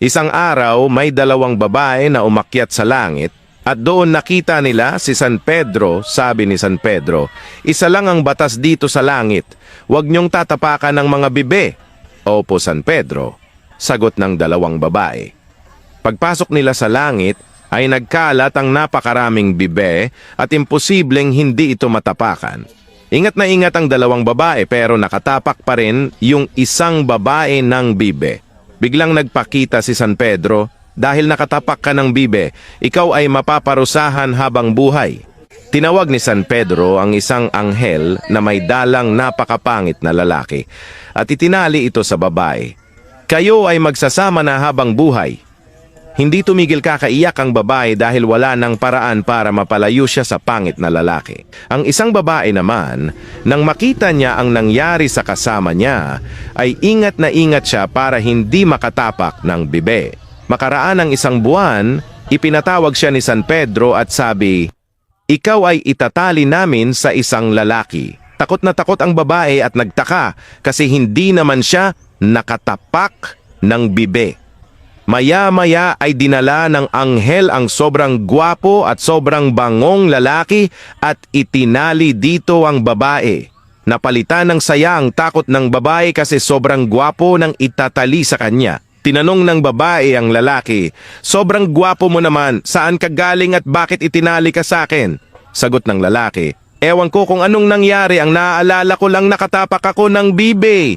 Isang araw, may dalawang babae na umakyat sa langit at doon nakita nila si San Pedro. Sabi ni San Pedro, "Isa lang ang batas dito sa langit. Huwag niyong tatapakan ng mga bibe." "Opo, San Pedro," sagot ng dalawang babae. Pagpasok nila sa langit, ay nagkalat ang napakaraming bibe at imposibleng hindi ito matapakan. Ingat na ingat ang dalawang babae pero nakatapak pa rin yung isang babae ng bibe. Biglang nagpakita si San Pedro, "Dahil nakatapak ka ng bibe, ikaw ay mapaparusahan habang buhay." Tinawag ni San Pedro ang isang anghel na may dalang napakapangit na lalaki at itinali ito sa babae. "Kayo ay magsasama na habang buhay." Hindi tumigil kakaiyak ang babae dahil wala ng paraan para mapalayo siya sa pangit na lalaki. Ang isang babae naman, nang makita niya ang nangyari sa kasama niya, ay ingat na ingat siya para hindi makatapak ng bibe. Makaraan ng isang buwan, ipinatawag siya ni San Pedro at sabi, "Ikaw ay itatali namin sa isang lalaki." Takot na takot ang babae at nagtaka kasi hindi naman siya nakatapak ng bibe. Maya-maya ay dinala ng anghel ang sobrang gwapo at sobrang bangong lalaki at itinali dito ang babae. Napalitan ng saya ang takot ng babae kasi sobrang gwapo ng itatali sa kanya. Tinanong ng babae ang lalaki, "Sobrang gwapo mo naman, saan ka galing at bakit itinali ka sa akin?" Sagot ng lalaki, "Ewan ko kung anong nangyari, ang naaalala ko lang nakatapak ako ng bibe."